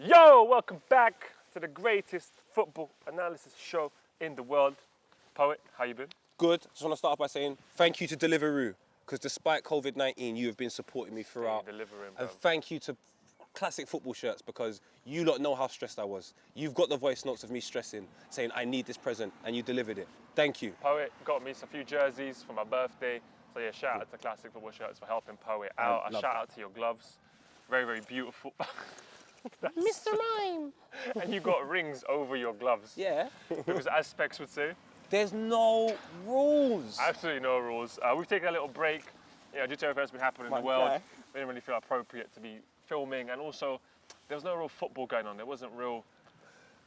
Yo, welcome back to the greatest football analysis show in the world. Poet, how you been? Good. Just want to start off by saying thank you to Deliveroo, because despite COVID-19, you have been supporting me throughout. Delivering, and bro. thank you to Classic Football Shirts, because you lot know how stressed I was. You've got the voice notes of me stressing, saying I need this present, and you delivered it. Thank you. Poet got me a few jerseys for my birthday. So yeah, shout out to Classic Football Shirts for helping Poet out. A shout out to your gloves. Very, very beautiful. Mr. Mime. And you got rings over your gloves. Yeah. Because as Specs would say, There's no rules. absolutely no rules. We've taken a little break, due to everything that's been happening in My the world. guy. We didn't really feel appropriate to be filming, and also there was no real football going on. There wasn't real.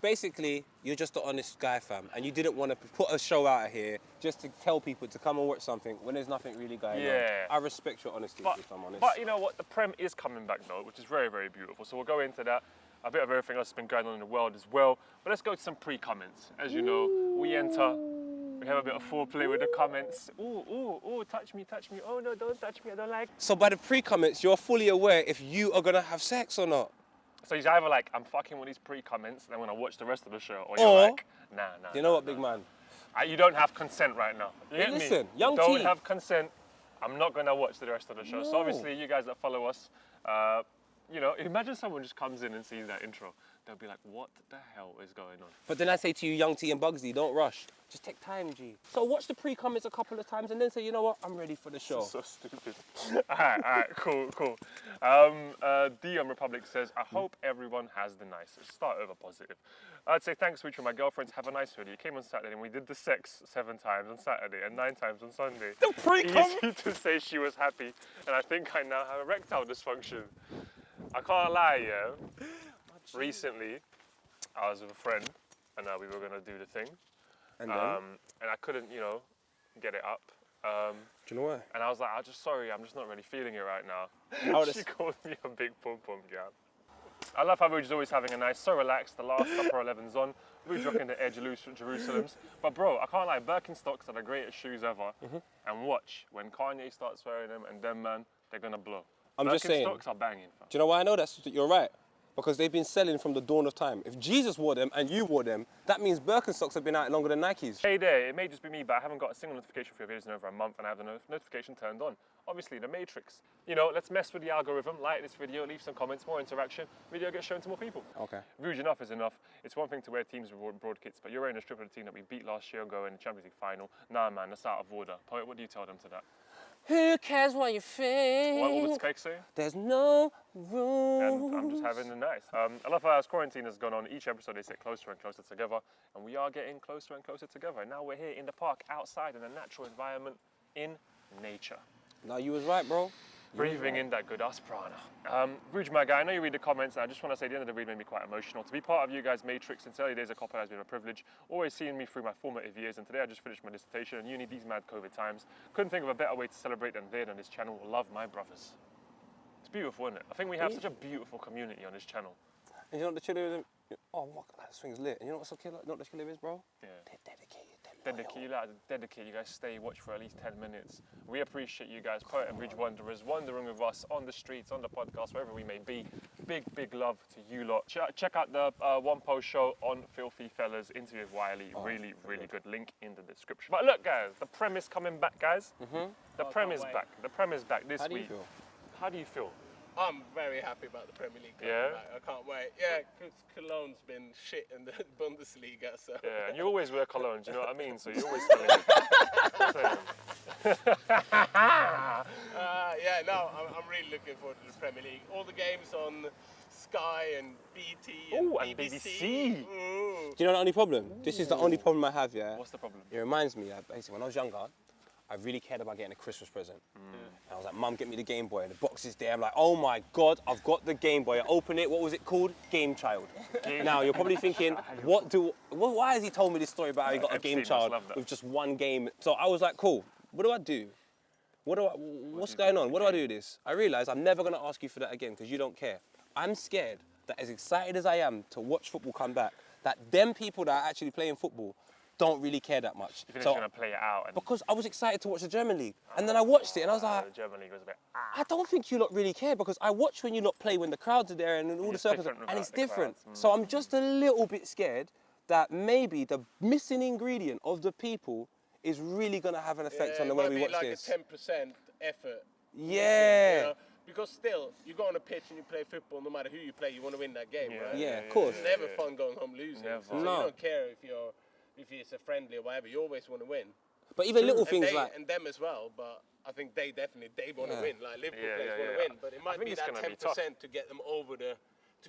Basically, you're just an honest guy, fam, and you didn't want to put a show out here just to tell people to come and watch something when there's nothing really going on. Yeah. I respect your honesty, But, if I'm honest. but you know what? The Prem is coming back though, which is very, very beautiful. So we'll go into that. A bit of everything else that's been going on in the world as well. But let's go to some pre-comments. As you know, we enter. We have a bit of foreplay with the comments. Ooh, touch me. Oh no, don't touch me. I don't like. So by the pre-comments, you're fully aware if you are going to have sex or not. So he's either like, I'm fucking with these pre-comments, and then when I watch the rest of the show, or Or- you're like, nah. You know what, big man? You don't have consent right now. You Hey, get me? listen, young You don't T. have consent. I'm not going to watch the rest of the show. So No. obviously, you guys that follow us, imagine someone just comes in and sees that intro. They'll be like, what the hell is going on? But then I say to you, Young T and Bugsy, don't rush. Just take time, G. So watch the pre-comments a couple of times and then say, you know what, I'm ready for the show. So stupid. all right, cool. Dion Republic says, I hope everyone has the nicest. Start over positive. I'd say thanks, Rich, for my girlfriends. Have a nice hoodie. Came on Saturday and we did the sex 7 times on Saturday and 9 times on Sunday. The pre-com? Easy to say she was happy, and I think I now have erectile dysfunction. I can't lie, yeah. Recently, I was with a friend and we were gonna do the thing. And then? And I couldn't, get it up. Do you know why? And I was like, I'm just not really feeling it right now. Oh, She called me a big pom-pom gal. I love how Rouge is always having a nice, so relaxed. The last Supper 11's on. Rouge rocking the Air Jerusalems. But bro, I can't lie, Birkenstocks are the greatest shoes ever. And watch, when Kanye starts wearing them and them, man, they're gonna blow. I'm just saying. Birkenstocks are banging, fam. Do you know why I know that? You're right. Because they've been selling from the dawn of time. If Jesus wore them and you wore them, that means Birkenstocks have been out longer than Nikes. Hey there, it may just be me, but I haven't got a single notification for your videos in over a month, and I have the notification turned on. Obviously, the Matrix. Let's mess with the algorithm, like this video, leave some comments, more interaction, video gets shown to more people. Okay. Rouge enough is enough. It's one thing to wear teams with broad kits, but you're wearing a strip of the team that we beat last year and go in the Champions League final. Nah, man, that's out of order. Poet, what do you tell them to that? Who cares what you think? What would Spike say? There's no room. And I'm just having the nice. I love how as quarantine has gone on, each episode they sit closer and closer together, and we are getting closer and closer together. And now we're here in the park, outside in a natural environment, in nature. No, you was right, bro. Breathing in that good asprana. Rouge, my guy, I know you read the comments, and I just want to say the end of the read made me quite emotional. To be part of you guys' Matrix since early days of Copper has been a privilege, always seeing me through my formative years, and today I just finished my dissertation in uni, these mad COVID times. Couldn't think of a better way to celebrate than there on this channel. Love my brothers. It's beautiful, isn't it? I think we have such a beautiful community on this channel. And you know what the chiller is? Oh, my God, this thing's lit. And you know what's so killer? You know what the chiller is, bro? Yeah. They're dedicated. They're loyal. Dedicate. You guys stay, watch for at least 10 minutes. We appreciate you guys, Poet and Rouge Wanderers, wandering with us on the streets, on the podcast, wherever we may be. Big love to you lot. Check out the One Post show on Filthy Fellas, interview with Wiley. Really good. Link in the description. But look, guys, the Prem is coming back, guys. The Prem is back. The Prem is back this How do you week. feel? How do you feel? I'm very happy about the Premier League. Yeah? I can't wait. Yeah, because Cologne's been shit in the Bundesliga, so. Yeah, and you always wear cologne, do you know what I mean? So you always smell good. I'm really looking forward to the Premier League. All the games on Sky and BT and Ooh, and BBC. Ooh. Do you know the only problem? This is the only problem I have, yeah? What's the problem? It reminds me, basically, when I was younger, I really cared about getting a Christmas present. And I was like, Mum, get me the Game Boy. And the box is there. I'm like, oh my God, I've got the Game Boy. I open it. What was it called? Game Child. Now, you're probably thinking, why has he told me this story about how he got a Epstein Game must Child love that. with just one game? So I was like, cool, what do I do? What's going on? What do I do with this? I realised I'm never going to ask you for that again because you don't care. I'm scared that as excited as I am to watch football come back, that them people that are actually playing football don't really care that much. You think they're going to play it out? And Because I was excited to watch the German League. And then I watched it and I was like, the German League was a bit. I don't think you lot really care because I watch when you lot play when the crowds are there and all the It's circles, different and it's without the different. crowds. So I'm just a little bit scared that maybe the missing ingredient of the people is really going to have an effect on the way we watch this. It might be like a 10% effort. Yeah. You know? Because still, you go on a pitch and you play football, no matter who you play, you want to win that game, right? Yeah, of course. It's never fun going home losing. Never. So No. you don't care if it's a friendly or whatever, you always want to win. But even little things and like... and them as well, but I think they want to win. Like Liverpool players want to yeah. win, but it might think be it's that gonna be tough. 10% to get them over to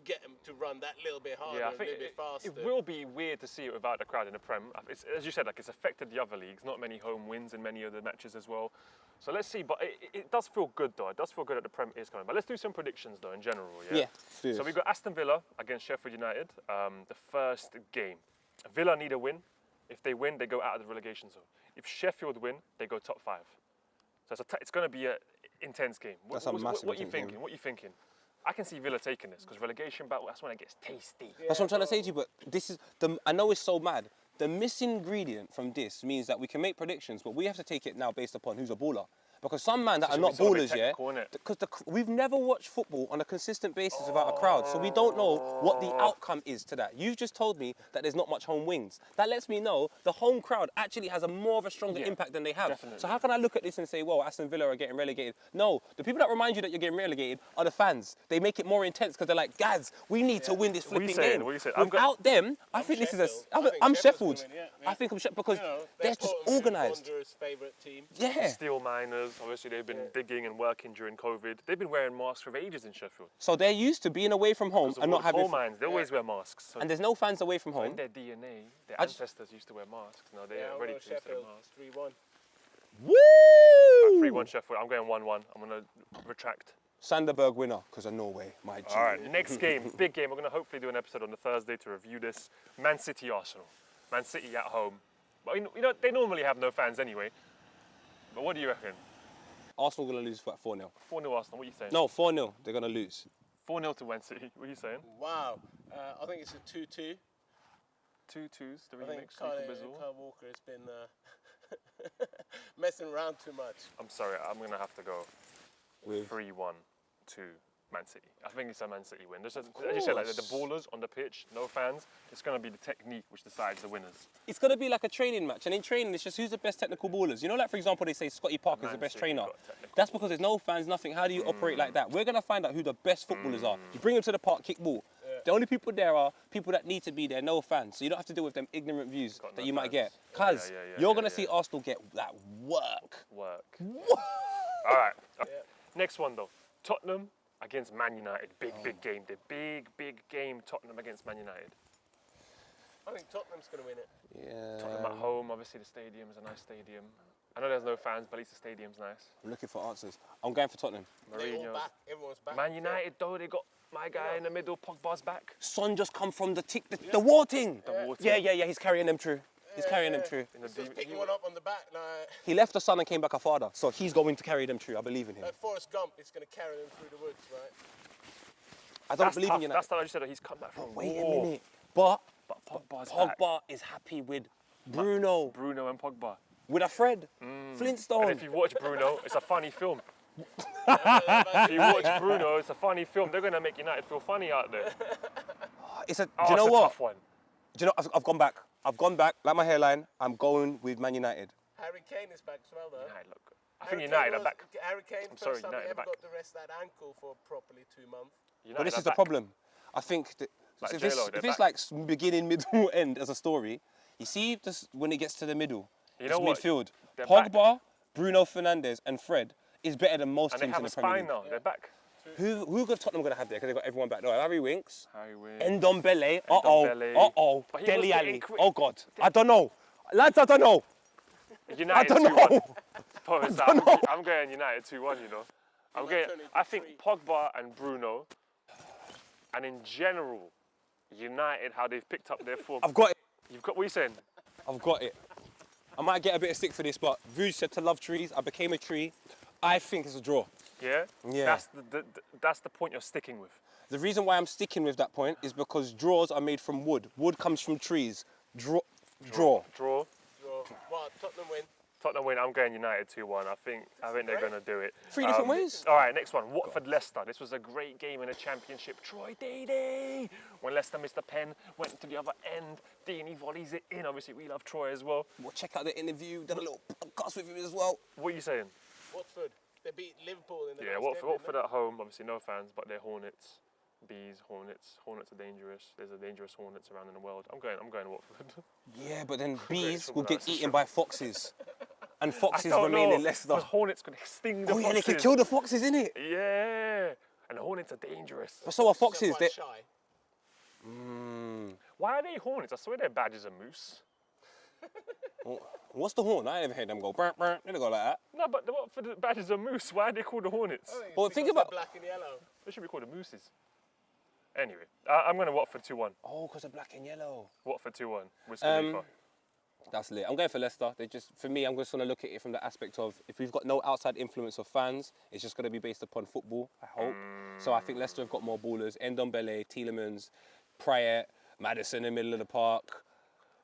get them to run that little bit harder, Yeah, I a think little bit faster. it will be weird to see it without the crowd in the Prem. It's, as you said, like it's affected the other leagues. Not many home wins in many of the matches as well. So let's see. But it does feel good though. It does feel good that the Prem is coming. But let's do some predictions though in general. Yeah. Yeah. So we've got Aston Villa against Sheffield United. The first game. Villa need a win. If they win, they go out of the relegation zone. If Sheffield win, they go top 5. So it's going to be an intense game. That's a massive What are you intense thinking? game. What are you thinking? I can see Villa taking this because relegation battle, that's when it gets tasty. That's what I'm trying to say to you, but this is I know it's so mad. The missing ingredient from this means that we can make predictions, but we have to take it now based upon who's a baller. Because some man that are So not it's sort of a bit ballers, yeah, technical, innit? because we've never watched football on a consistent basis without a crowd, so we don't know what the outcome is to that. You've just told me that there's not much home wings. That lets me know the home crowd actually has a more of a stronger impact than they have. Definitely. So how can I look at this and say, well, Aston Villa are getting relegated? No, the people that remind you that you're getting relegated are the fans. They make it more intense because they're like, guys, we need to win this What are you flipping saying? game. What are you saying? I've got- Without them, I think this is a. Sheffield. I'm I think Sheffield's Sheffield. gonna win, yeah. I think I'm Sheffield because You know, they're that's just Tottenham organised. Wanderers' favourite team. Yeah. Steel miners, obviously they've been digging and working during COVID. They've been wearing masks for ages in Sheffield. So they're used to being away from home So and not coal having. mines, they always wear masks. So And there's no fans away from in home. their DNA, their I just- ancestors used to wear masks. Now they're Yeah, I'm ready going to use their Sheffield masks. 3-1. Woo! 3-1 Sheffield. I'm going 1-1. I'm going to retract. Sanderberg winner because of Norway, my G. All right, next game, big game. We're going to hopefully do an episode on the Thursday to review this. Man City Arsenal. Man City at home. But you know they normally have no fans anyway. But what do you reckon? Arsenal going to lose for 4-0. 4-0 Arsenal. What are you saying? No, 4-0. They're going to lose. 4-0 to Man City. What are you saying? Wow. I think it's a 2-2. 2-2's the I think remix. Kyle Walker has been messing around too much. I'm sorry, I'm going to have to go With 3-1 to Man City. I think it's a Man City win. As you said, like the ballers on the pitch, no fans. It's going to be the technique which decides the winners. It's going to be like a training match, and in training, it's just who's the best technical ballers. You know, like for example, they say Scotty Parker's the Man best City trainer. got technical. That's because there's no fans, nothing. How do you operate like that? We're going to find out who the best footballers are. You bring them to the park, kick ball. The only people there are people that need to be there, no fans. So you don't have to deal with them ignorant views Got that no you might fans. get. Because Yeah, you're going to yeah. see Arsenal get that work. All right. Next one though. Tottenham against Man United. Big game. The big game. Tottenham against Man United. I think Tottenham's going to win it. Yeah. Tottenham at home. Obviously the stadium is a nice stadium. I know there's no fans, but at least the stadium's nice. I'm looking for answers. I'm going for Tottenham. They're all Mourinho. back. Everyone's back. Man United though, they got my guy in the middle. Pogba's back. Son just come from the war thing. war Yeah, team. he's carrying them through. He's carrying them through. In the He's just deep- picking one up on the back. He left the son and came back a father, so he's going to carry them through. I believe in him. Like Forrest Gump is going to carry them through the woods, right? I don't That's believe tough. in United. That's what I just said. He's come back from Wait war. a minute. But But Pogba's back. Pogba is happy with Bruno, Bruno and Pogba. with a Fred, And Flintstone. if you watch Bruno, it's a funny film. If you watch Bruno, it's a funny film. They're going to make United feel funny out there. It's a. Oh, Do you know it's a what? tough one. Do you know? I've gone back. I've gone back. Like my hairline. I'm going with Man United. Harry Kane is back as well, though. United look good. I think United are back. Harry Kane, I'm sorry, first time United he are ever back. got the rest of that ankle for properly 2 months. United But this are is the back. problem. I think that Like if J-Lo, it's, they're if it's back. like beginning, middle, end as a story, you see this when it gets to the middle, You it's know what? midfield. They're Pogba, Bruno Fernandes, and Fred is better than most And they teams have in a the Premier spine League. now. They're back. Who got Tottenham going to have there? Because they've got everyone back. No, Harry Winks, Harry Wynn. Ndombele, Ndombele. But he was Dele getting Alli. quick. Oh God, I don't know, lads, I don't know. United I don't 2-1. know. Pause, I'm going United 2-1, you know. I think Pogba and Bruno, and in general, United, how they've picked up their form. I've got it. You've got, what are you saying? I've got it. I might get a bit of stick for this, but Vuj said to love trees. I became a tree. I think it's a draw. Yeah? Yeah. That's the point you're sticking with. The reason why I'm sticking with that point is because draws are made from wood. Wood comes from trees. Draw. Draw. Well, Tottenham win. Tottenham win. I'm going United 2-1. I think they're going to do it. 3 different ways. All right, next one. Watford-Leicester. This was a great game in the Championship. Troy Deeney. When Leicester missed the pen, went to the other end. Deeney volleys it in. Obviously, we love Troy as well. We'll check out the interview. Done a little podcast with him as well. What are you saying? Watford. They beat Liverpool in the Yeah, last game, Watford at home. Obviously, no fans, but they're Hornets. Bees, Hornets. Hornets are dangerous. There's a dangerous Hornets around in the world. I'm going Watford. Yeah, but then bees something will get else. eaten by foxes. And foxes I don't remain know, in Leicester. because Hornets could sting the Oh foxes. yeah, they can kill the foxes, innit? Yeah, and the Hornets are dangerous. But so are They're foxes. quite shy. Why are they Hornets? I swear their badges are moose. What's the horn? I ain't never heard them go. Brr, brr. They don't go like that. No, but for the badges are moose. Why are they called the Hornets? Well, Because think they're about. black and yellow. They should be called the Mooses. Anyway, I'm going to Watford 2-1. Oh, because they're black and yellow. Watford 2-1 with Khalifa. That's lit. I'm going for Leicester. For me, I'm just going to look at it from the aspect of if we've got no outside influence of fans, it's just going to be based upon football, I hope. So I think Leicester have got more ballers. Ndombele, Tielemans, Pryor, Maddison in the middle of the park.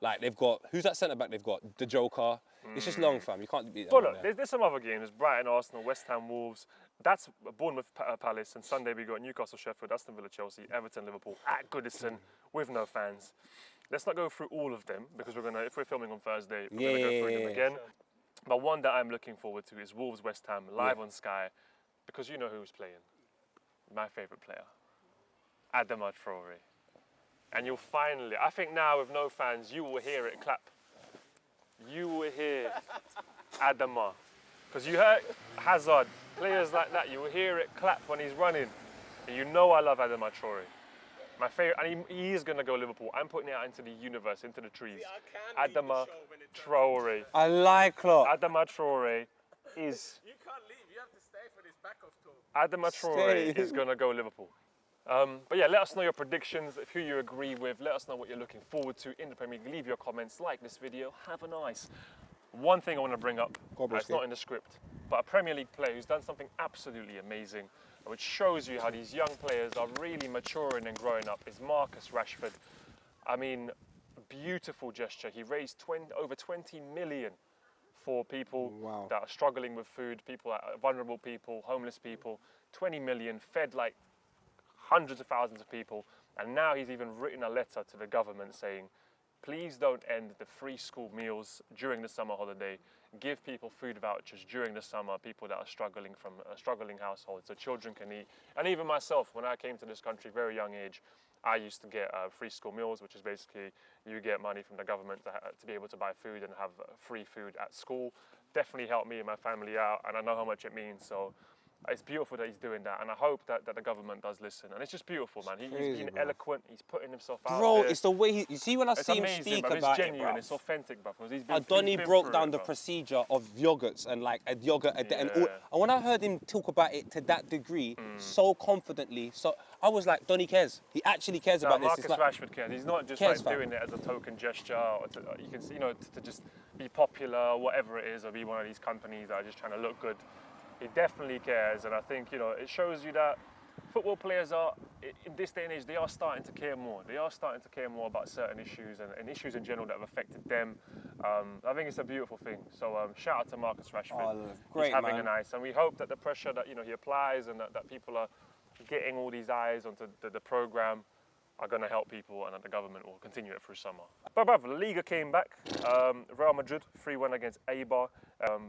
Like, they've got, who's that centre-back they've got? The Joker. It's just long, fam. You can't beat that. But man look, there. there's some other games. Brighton, Arsenal, West Ham, Wolves. That's Bournemouth, Palace. And Sunday we got Newcastle, Sheffield, Aston Villa, Chelsea, Everton, Liverpool at Goodison with no fans. Let's not go through all of them because if we're filming on Thursday, we're going to go through them again. But one that I'm looking forward to is Wolves, West Ham, live on Sky, because you know who's playing. My favourite player, Adama Traore. And you'll finally, I think now with no fans, you will hear it clap. You will hear Adama. Because you heard Hazard, players like that, you will hear it clap when he's running. And you know I love Adama Traore. My favourite, and he is going to go Liverpool. I'm putting it out into the universe, into the trees. I can't leave the Adama show when it's Traore. I like Klopp. Adama Traore is... You can't leave. You have to stay for this back-off talk. Adama Traore is going to go Liverpool. But yeah, let us know your predictions, who you agree with. Let us know what you're looking forward to in the Premier League. Leave your comments, like this video, have a nice. One thing I want to bring up, it's not in the script, but a Premier League player who's done something absolutely amazing, which shows you how these young players are really maturing and growing up, is Marcus Rashford. I mean, beautiful gesture. He raised over 20 million for people that are struggling with food, vulnerable people, homeless people. 20 million, fed like hundreds of thousands of people, and now he's even written a letter to the government saying, please don't end the free school meals during the summer holiday. Give people food vouchers during the summer, people that are struggling from struggling households, so children can eat. And even myself, when I came to this country, very young age, I used to get free school meals, which is basically you get money from the government to be able to buy food and have free food at school. Definitely helped me and my family out, and I know how much it means. So it's beautiful that he's doing that, and I hope that the government does listen. And it's just beautiful, man. He's being eloquent. He's putting himself out Bro, there. it's the way you see when I It's see him amazing, speak bruv. about It's genuine. it, It's authentic, bro. He's been Donny been broke through down it, the bruv. procedure of yogurts and like a yogurt a day and all. And when I heard him talk about it to that degree, so confidently, so I was like, Donny cares. He actually cares about Marcus this. It's like, Rashford cares. He's not just cares, like fam. doing it as a token gesture, or you can see, to just be popular, or whatever it is, or be one of these companies that are just trying to look good. He definitely cares, and I think it shows you that football players are, in this day and age, they are starting to care more. They are starting to care more about certain issues and issues in general that have affected them. I think it's a beautiful thing. So shout out to Marcus Rashford. Great, He's having man. a nice, and we hope that the pressure that he applies and that people are getting all these eyes onto the program are going to help people, and that the government will continue it through summer. But brother, La Liga came back. Real Madrid 3-1 against Eibar.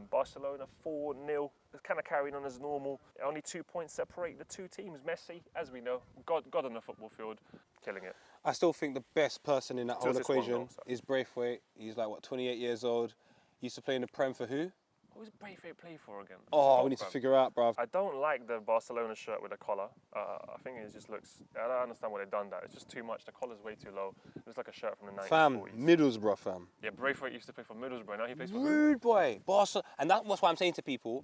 Barcelona 4-0. It's kind of carrying on as normal. Only 2 points separate the two teams. Messi, as we know, God on the football field, killing it. I still think the best person in that whole assists, one equation goal, so. is Braithwaite. He's like, 28 years old. Used to play in the Prem for who? What was Braithwaite play for again? Oh, we need to figure out, bruv. I don't like the Barcelona shirt with the collar. I think it just looks, I don't understand why they've done that. It's just too much. The collar's way too low. It looks like a shirt from the 1940s. Fam, Middlesbrough, fam. Yeah, Braithwaite used to play for Middlesbrough. Now he plays for Rude boy. Barca, and that's what I'm saying to people.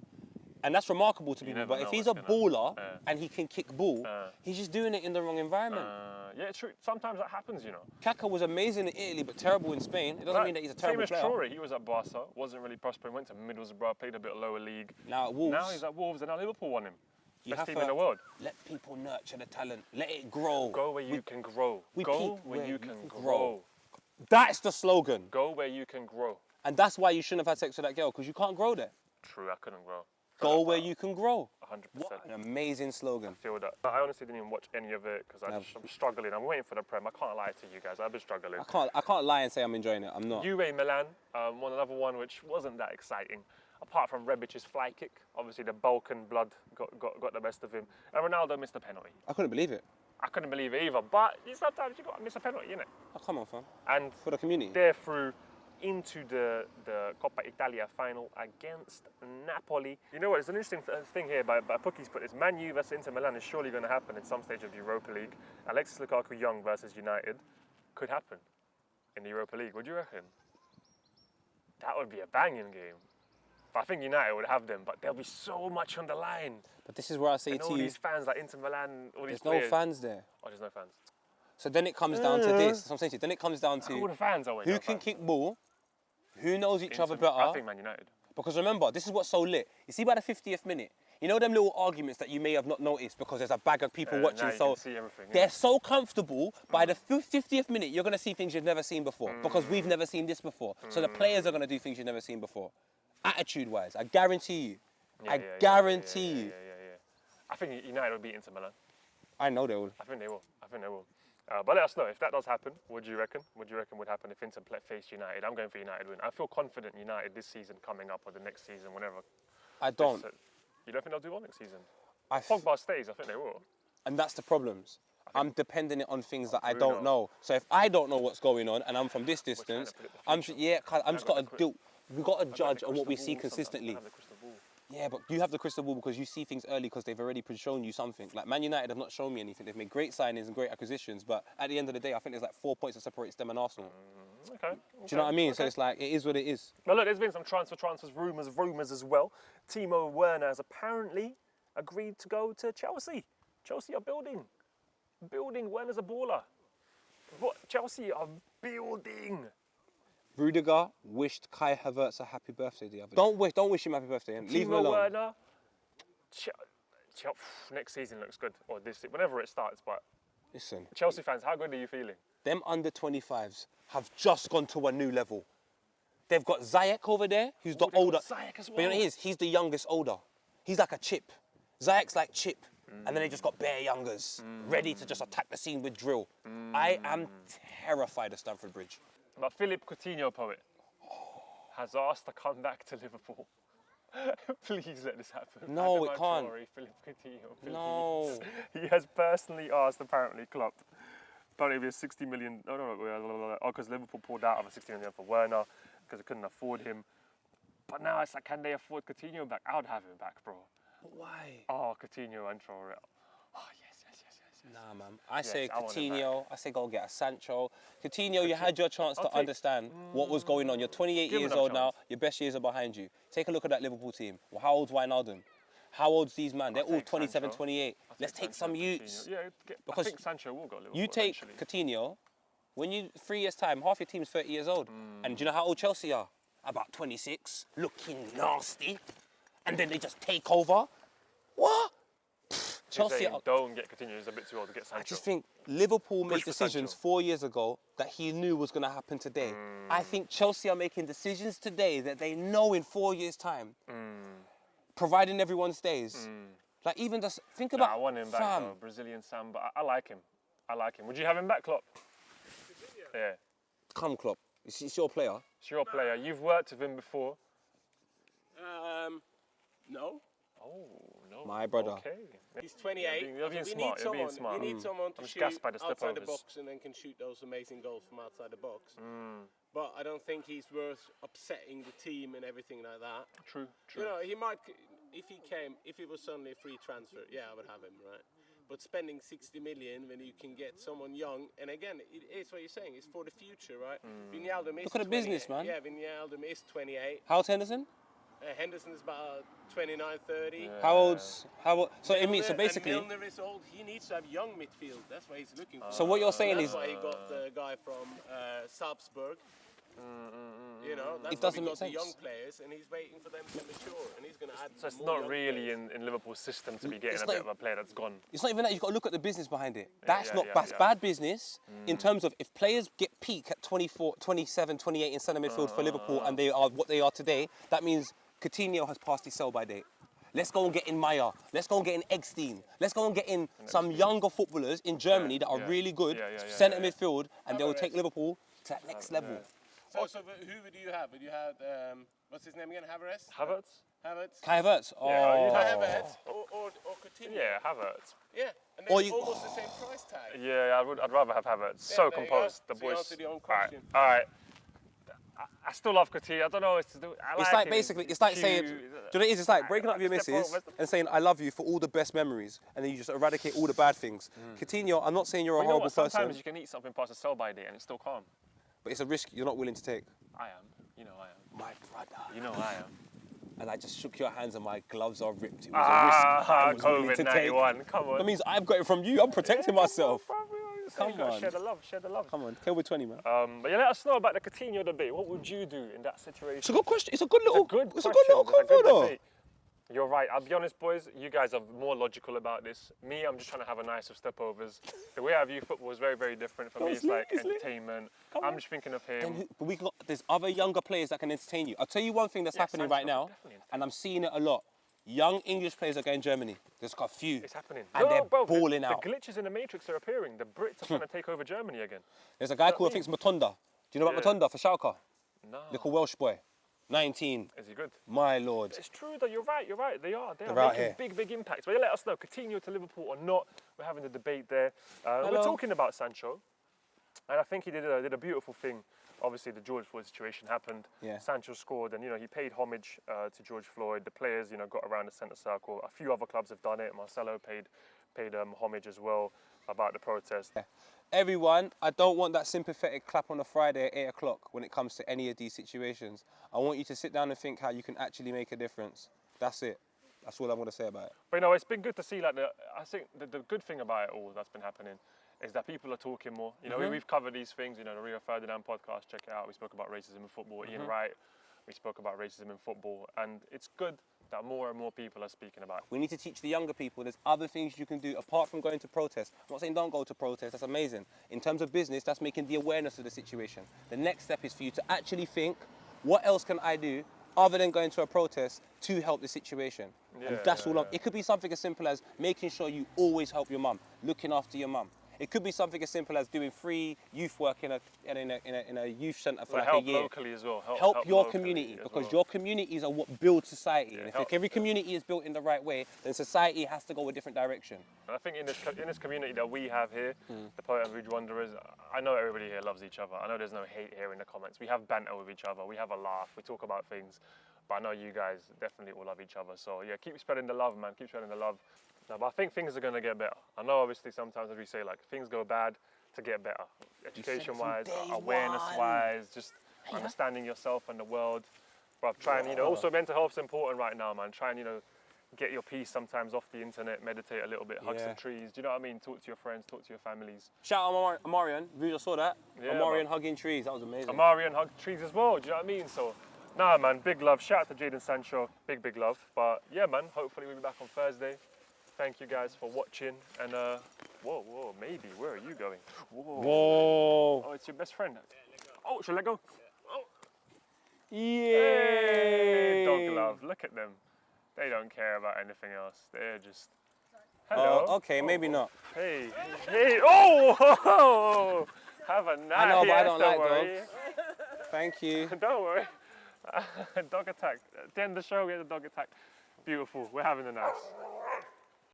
And that's remarkable to people. never But know if he's a what's gonna- baller and he can kick ball, he's just doing it in the wrong environment. Yeah, it's true. Sometimes that happens, Kaka was amazing in Italy, but terrible in Spain. It doesn't mean that he's a terrible Same as player. Traore, he was at Barca, wasn't really prospering, went to Middlesbrough, played a bit lower league. Now at Wolves, Now he's at Wolves, and now Liverpool won him. You Best have team to in the world. let people nurture the talent. Let it grow. Go where you can grow. we Go peak where you can grow. That's the slogan. Go where you can grow. And that's why you shouldn't have had sex with that girl, because you can't grow there. True, I couldn't grow. Go where you can grow. 100%. What an amazing slogan. Feel that. I honestly didn't even watch any of it because I'm struggling. I'm waiting for the Prem. I can't lie to you guys. I've been struggling. I can't lie and say I'm enjoying it. I'm not. UA Milan, another one which wasn't that exciting. Apart from Rebic's fly kick, obviously the Balkan blood got the best of him. And Ronaldo missed a penalty. I couldn't believe it. I couldn't believe it either. But sometimes you got to miss a penalty, innit? Oh, come on, fam. And for the community. They're through into the Coppa Italia final against Napoli. You know what? It's an interesting thing here by Pookie's put this. Man U versus Inter Milan is surely going to happen at some stage of the Europa League. Alexis Lukaku Young versus United could happen in the Europa League. What do you reckon? That would be a banging game. I think United would have them, but there'll be so much on the line. But this is where I say to you, all these fans like Inter Milan, all these there's no fans there. Oh, there's no fans. So then it comes down to this. That's what I'm saying to you. Then it comes down to all the fans are who can kick ball, who knows each other better. I think Man United. Because remember, this is what's so lit. You see by the 50th minute, you know them little arguments that you may have not noticed because there's a bag of people watching. Now you so can see everything, they're so comfortable. By the 50th minute, you're going to see things you've never seen before because we've never seen this before. So the players are going to do things you've never seen before. Attitude-wise, I guarantee you. I guarantee you. I think United will beat Inter Milan. I know they will. I think they will. But let us know if that does happen. What do you reckon? What do you reckon would happen if Inter faced United? I'm going for United win. I feel confident United this season coming up or the next season, whenever. I don't. You don't think they'll do well next season? If Pogba stays, I think they will. And that's the problems. I'm depending it on things that I don't know. So if I don't know what's going on and I'm from this distance, I'm just got to do. We've got to judge on what we see consistently. Yeah, but you have the crystal ball because you see things early because they've already shown you something. Like Man United have not shown me anything. They've made great signings and great acquisitions, but at the end of the day, I think there's like 4 points that separates them and Arsenal. Okay. Do you know what I mean? So it's like, it is what it is. But look, there's been some transfers, rumours as well. Timo Werner has apparently agreed to go to Chelsea. Chelsea are building. Werner's a baller. What? Chelsea are building. Rudiger wished Kai Havertz a happy birthday the other day. Don't wish him happy birthday. And leave him alone. Werner, next season looks good, or whenever it starts. But listen, Chelsea fans, how good are you feeling? Them under 25s have just gone to a new level. They've got Ziyech over there, who's the older. Ziyech as well. But you know what he is? He's the youngest older. He's like a chip. Ziyech's like Chip. And then they just got bare youngers, ready to just attack the scene with drill. I am terrified of Stamford Bridge. But Phillips Coutinho, poet, has asked to come back to Liverpool. Please let this happen. No, it can't. Phillips Coutinho, please. No. He has personally asked, apparently, Klopp. Apparently it'll be a 60 million. Because Liverpool pulled out of a 60 million for Werner because they couldn't afford him. But now it's like, can they afford Coutinho back? I would have him back, bro. But why? Oh, Coutinho and Traores. Oh, yes. Nah, man. I say Coutinho. I say go get a Sancho. Coutinho, you had your chance to understand what was going on. You're 28 years old now. Your best years are behind you. Take a look at that Liverpool team. Well, how old's Wijnaldum? How old's these man? They're all 27, 28. Let's take some youths. Yeah, I think Sancho will go Liverpool. You take Coutinho, 3 years' time, half your team's 30 years old. And do you know how old Chelsea are? About 26, looking nasty. And then they just take over. What? Chelsea don't get Coutinho, he's a bit too old to get Sancho. I just think Liverpool made decisions 4 years ago that he knew was going to happen today. I think Chelsea are making decisions today that they know in 4 years' time, providing everyone stays. Like even just think about. I want him back, though, Brazilian Sam, but I like him. Would you have him back, Klopp? Yeah. Come, Klopp. It's your player. It's your player. You've worked with him before. No. Oh, no. My brother. Okay. He's 28. You're being smart. We need someone to shoot outside the box and then can shoot those amazing goals from outside the box. But I don't think he's worth upsetting the team and everything like that. True. You know, he might, if it was suddenly a free transfer, yeah, I would have him, right? But spending 60 million when you can get someone young, and again, it's what you're saying, it's for the future, right? Wijnaldum is Look at the business, man. Yeah, Wijnaldum is 28. How's Henderson? Henderson is about 29, 30. Yeah. How old? So it means, so And basically. Milner is old. He needs to have young midfield. That's what he's looking for. So what you're saying That's is. why he got the guy from Salzburg. You know, that's It why doesn't we make got the young sense. players, and he's waiting for them to mature, and he's going to add. So it's more not young really players. in Liverpool's system to be getting It's a bit not- of a player that's gone. It's not even that. You've got to look at the business behind it. That's yeah, that's yeah. bad business in terms of if players get peak at 24, 27, 28 in centre midfield for Liverpool and they are what they are today, that means Coutinho has passed his sell-by date. Let's go and get in Maya. Let's go and get in Eggstein. Let's go and get in some younger footballers in Germany that are really good, centre midfield, and they will take Liverpool to that next level. So who would you have? Would you have what's his name again? Havertz. Havertz? Kai Havertz. Yeah, Kai Havertz or Coutinho. Yeah, Havertz. Yeah, and Or they're you- almost the same price tag. Yeah, I'd rather have Havertz. So there you composed. go. The So you boys. answered your own All right, question. all right. I still love Coutinho. I don't know. It's Like him. basically, He's it's like cute. saying, do you know what it is? It's like breaking up your Step missus over. and saying, I love you for all the best memories, and then you just eradicate all the bad things. Coutinho, I'm not saying you're a You know horrible what? Sometimes person, you can eat something past a sell-by date and it's still calm. but it's a risk you're not willing to take. I am. You know I am. My brother. You know I am. And I just shook your hands and my gloves are ripped. It was a risk I was willing to take. COVID-91. Come on. That means I've got it from you. I'm protecting myself. Come Come on. on. Share the love. Share the love. Come on, kill with 20, man. But yeah, let us know about the Coutinho debate. What would you do in that situation? It's a good question. It's a good little. It's a good little convo, though. debate. You're right. I'll be honest, boys. You guys are more logical about this. Me, I'm just trying to have a nice of stepovers. The way I view football is very, very different. For me, it's like entertainment. I'm just thinking of him. But there's other younger players that can entertain you. I'll tell you one thing that's happening right Sancho now, definitely entertain. and I'm seeing it a lot. Young English players are going Germany. There's got a few. It's happening. And they're bro, balling out. The glitches in the Matrix are appearing. The Brits are trying to take over Germany again. There's a guy called, I think it's Matonda. Do you know about Matonda for Schalke? No. Little Welsh boy. 19. Is he good? My lord. It's true though, you're right. They are They're out making here. big impacts. But let us know, Coutinho to Liverpool or not. We're having a debate there. We're talking about Sancho. And I think he did a beautiful thing. Obviously, the George Floyd situation happened. Yeah. Sancho scored, and he paid homage to George Floyd. The players, got around the centre circle. A few other clubs have done it. Marcelo paid homage as well about the protest. Everyone, I don't want that sympathetic clap on a Friday at 8 o'clock when it comes to any of these situations. I want you to sit down and think how you can actually make a difference. That's it. That's all I'm going to say about it. But it's been good to see. I think the good thing about it all that's been happening is that people are talking more. We've covered these things. The Rio Ferdinand podcast, check it out. We spoke about racism in football. Ian Wright, we spoke about racism in football, and it's good that more and more people are speaking about it. We need to teach the younger people there's other things you can do apart from going to protest. I'm not saying don't go to protest, that's amazing. In terms of business, that's making the awareness of the situation. The next step is for you to actually think, what else can I do other than going to a protest to help the situation? And that's all. It could be something as simple as making sure you always help your mum, looking after your mum. It could be something as simple as doing free youth work in a youth centre for like help a year. Locally as well. Help your locally community as because well. your communities are what build society. Yeah, and help- if every community is built in the right way, then society has to go a different direction. And I think in this community that we have here, the Poet and Rouge Wanderers, I know everybody here loves each other. I know there's no hate here in the comments. We have banter with each other. We have a laugh. We talk about things. But I know you guys definitely all love each other. So yeah, keep spreading the love, man. Keep spreading the love. No, but I think things are going to get better. I know obviously sometimes as we say, things go bad to get better. Education-wise, awareness-wise, just understanding yourself and the world. But trying, also mental health's important right now, man. Try and, get your peace sometimes off the internet, meditate a little bit, hug some trees. Do you know what I mean? Talk to your friends, talk to your families. Shout out Amarian. You just saw that. Yeah, Amarian man. hugging trees. That was amazing. Amarian hug trees as well. Do you know what I mean? So, nah, man, big love. Shout out to Jadon Sancho. Big love. But yeah, man, hopefully we'll be back on Thursday. Thank you guys for watching. And whoa, maybe. Where are you going? Whoa. Oh, it's your best friend. Oh, should I let go? Yay. Hey, dog love. Look at them. They don't care about anything else. They're just. Hello. Oh, okay, maybe not. Hey. Oh! Have a nice. I know, but I don't like worry. dogs. Thank you. Don't worry. Dog attack. At the end of the show, we had a dog attack. Beautiful. We're having a nice.